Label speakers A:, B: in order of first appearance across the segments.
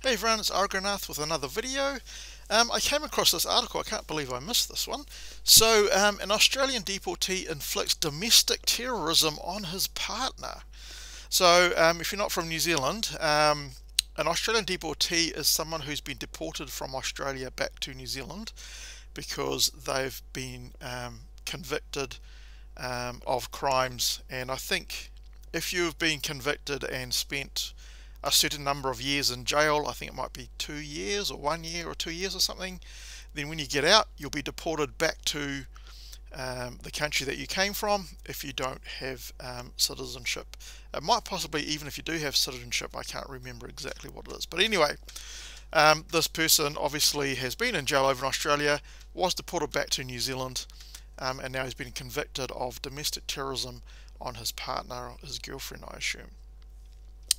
A: Hey everyone, it's Argonath with another video. I came across this article, I can't believe I missed this one. So, an Australian deportee inflicts domestic terrorism on his partner. So, if you're not from New Zealand, an Australian deportee is someone who's been deported from Australia back to New Zealand because they've been convicted of crimes. And I think if you've been convicted and spent a certain number of years in jail, I think it might be 2 years or 1 year or 2 years or something, then when you get out you'll be deported back to the country that you came from if you don't have citizenship. It might possibly, even if you do have citizenship, I can't remember exactly what it is, but anyway, this person obviously has been in jail over in Australia, was deported back to New Zealand, and now he's been convicted of domestic terrorism on his partner, or his girlfriend I assume.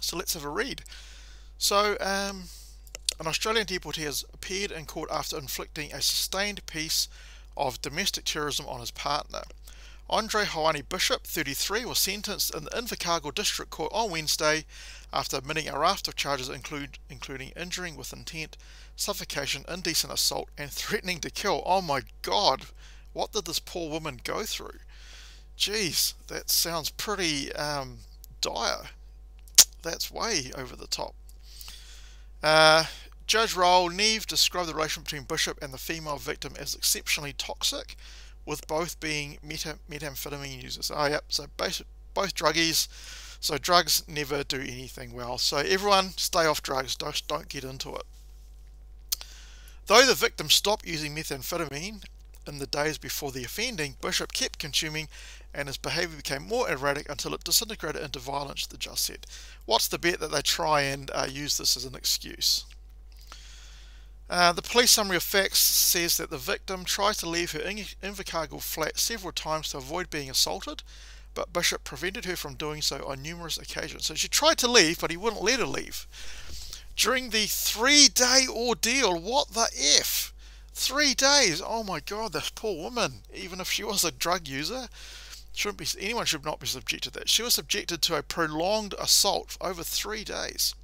A: So let's have a read. So an Australian deportee has appeared in court after inflicting a sustained piece of domestic terrorism on his partner. Andre Hawani Bishop, 33, was sentenced in the Invercargill District Court on Wednesday after admitting a raft of charges including injuring with intent, suffocation, indecent assault and threatening to kill. Oh my god, what did this poor woman go through? Jeez, that sounds pretty dire. That's way over the top. Judge Raoul Neve described the relationship between Bishop and the female victim as exceptionally toxic, with both being methamphetamine users. Oh yep, so both druggies, so drugs never do anything well. So everyone stay off drugs, don't get into it. Though the victim stopped using methamphetamine in the days before the offending, Bishop kept consuming and his behaviour became more erratic until it disintegrated into violence, the judge said. What's the bet that they try and use this as an excuse? The police summary of facts says that the victim tried to leave her Invercargill flat several times to avoid being assaulted, but Bishop prevented her from doing so on numerous occasions. So she tried to leave, but he wouldn't let her leave. During the 3-day ordeal, what the F? 3 days, oh my god, this poor woman, even if she was a drug user, anyone should not be subjected to that. She was subjected to a prolonged assault for over 3 days.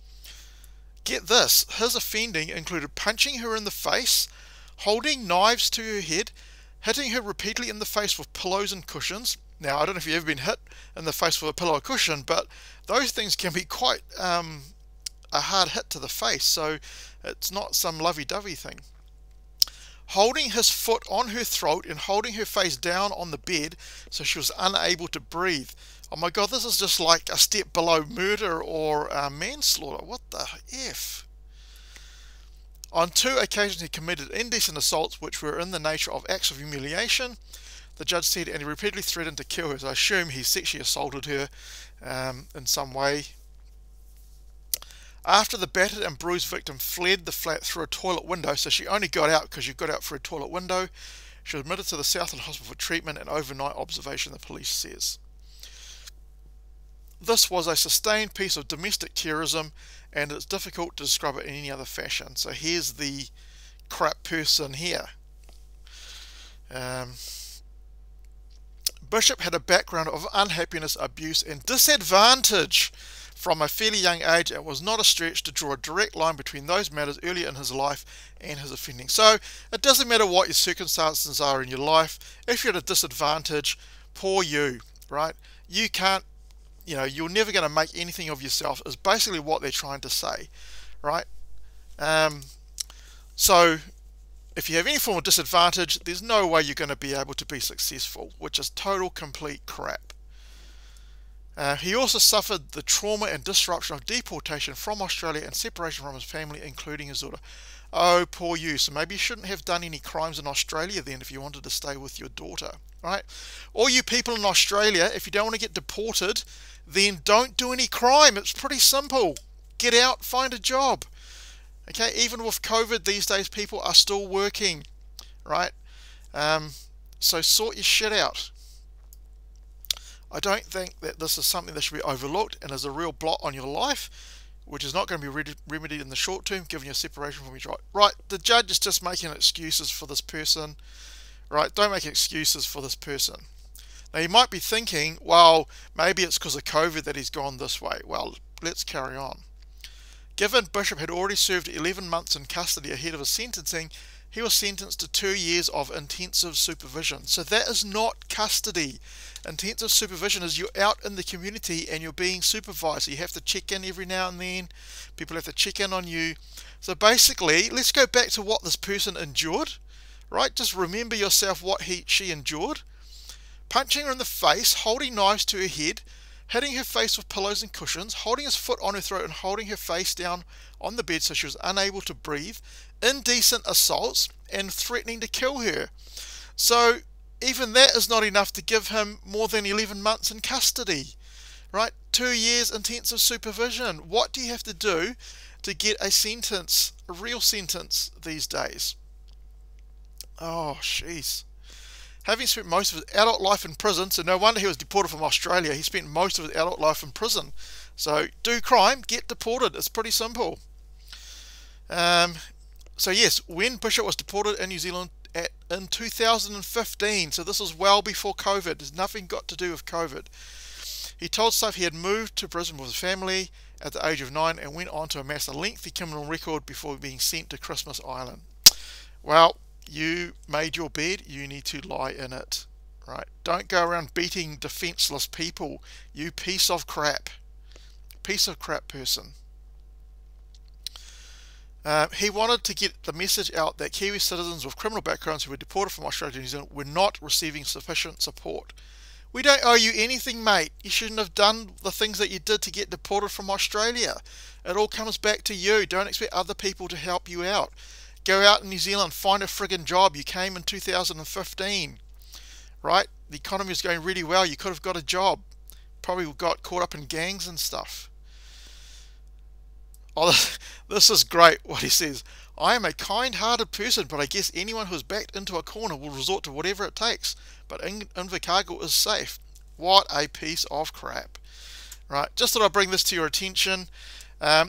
A: Get this, his offending included punching her in the face, holding knives to her head, hitting her repeatedly in the face with pillows and cushions. Now, I don't know if you've ever been hit in the face with a pillow or cushion, but those things can be quite a hard hit to the face, so it's not some lovey-dovey thing. Holding his foot on her throat and holding her face down on the bed so she was unable to breathe. Oh my god, this is just like a step below murder or manslaughter. What the F? On 2 occasions he committed indecent assaults which were in the nature of acts of humiliation, the judge said, and he repeatedly threatened to kill her. So I assume he sexually assaulted her in some way. After the battered and bruised victim fled the flat through a toilet window, so she only got out because you got out through a toilet window, she was admitted to the Southland Hospital for treatment and overnight observation, the police says. This was a sustained piece of domestic terrorism and it's difficult to describe it in any other fashion. So here's the crap person here. Bishop had a background of unhappiness, abuse and disadvantage from a fairly young age. It was not a stretch to draw a direct line between those matters earlier in his life and his offending. So it doesn't matter what your circumstances are in your life. If you're at a disadvantage, poor you, right? You can't, you're never going to make anything of yourself is basically what they're trying to say, right? So if you have any form of disadvantage, there's no way you're going to be able to be successful, which is total complete crap. He also suffered the trauma and disruption of deportation from Australia and separation from his family, including his daughter. Oh, poor you. So maybe you shouldn't have done any crimes in Australia then if you wanted to stay with your daughter, right? All you people in Australia, if you don't want to get deported, then don't do any crime. It's pretty simple. Get out, find a job. Okay, even with COVID these days, people are still working, right? So sort your shit out. I don't think that this is something that should be overlooked and is a real blot on your life, which is not going to be remedied in the short term, giving you a separation from your right. Right, the judge is just making excuses for this person. Right, don't make excuses for this person. Now you might be thinking, well, maybe it's because of COVID that he's gone this way. Well, let's carry on. Given Bishop had already served 11 months in custody ahead of his sentencing, he was sentenced to 2 years of intensive supervision. So that is not custody. Intensive supervision is you're out in the community and you're being supervised. So you have to check in every now and then. People have to check in on you. So basically, let's go back to what this person endured, right? Just remember yourself what she endured. Punching her in the face, holding knives to her head, hitting her face with pillows and cushions, holding his foot on her throat and holding her face down on the bed so she was unable to breathe, indecent assaults, and threatening to kill her. So even that is not enough to give him more than 11 months in custody, right? 2 years intensive supervision. What do you have to do to get a sentence, a real sentence these days? Oh, jeez. Having spent most of his adult life in prison, so no wonder he was deported from Australia. He spent most of his adult life in prison. So do crime, get deported. It's pretty simple. So yes, when Bishop was deported in New Zealand in 2015, so this was well before COVID. There's nothing got to do with COVID. He told staff he had moved to Brisbane with his family at the age of 9 and went on to amass a lengthy criminal record before being sent to Christmas Island. Well, you made your bed, you need to lie in it, right? Don't go around beating defenseless people, you piece of crap person. He wanted to get the message out that Kiwi citizens with criminal backgrounds who were deported from Australia to New Zealand were not receiving sufficient support. We don't owe you anything, mate. You shouldn't have done the things that you did to get deported from Australia. It all comes back to you. Don't expect other people to help you out. Go out in New Zealand, find a friggin' job. You came in 2015, right? The economy was going really well. You could have got a job. Probably got caught up in gangs and stuff. Oh, this is great what he says. I am a kind-hearted person, but I guess anyone who is backed into a corner will resort to whatever it takes. But Invercargill is safe. What a piece of crap. Right, just thought I'd bring this to your attention.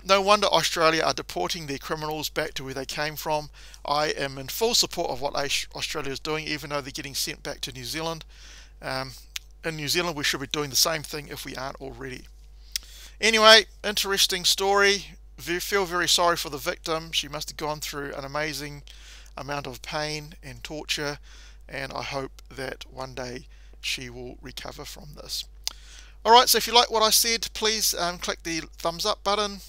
A: No wonder Australia are deporting their criminals back to where they came from. I am in full support of what Australia is doing, even though they're getting sent back to New Zealand. In New Zealand, we should be doing the same thing if we aren't already. Anyway, interesting story. Feel very sorry for the victim. She must have gone through an amazing amount of pain and torture, and I hope that one day she will recover from this. Alright, so if you like what I said, please click the thumbs up button.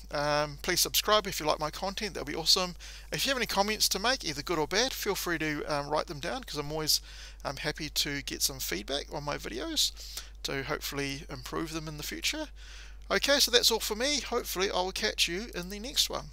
A: Please subscribe if you like my content, that'll be awesome. If you have any comments to make, either good or bad, feel free to write them down, because I'm always happy to get some feedback on my videos to hopefully improve them in the future. Okay, so that's all for me. Hopefully I will catch you in the next one.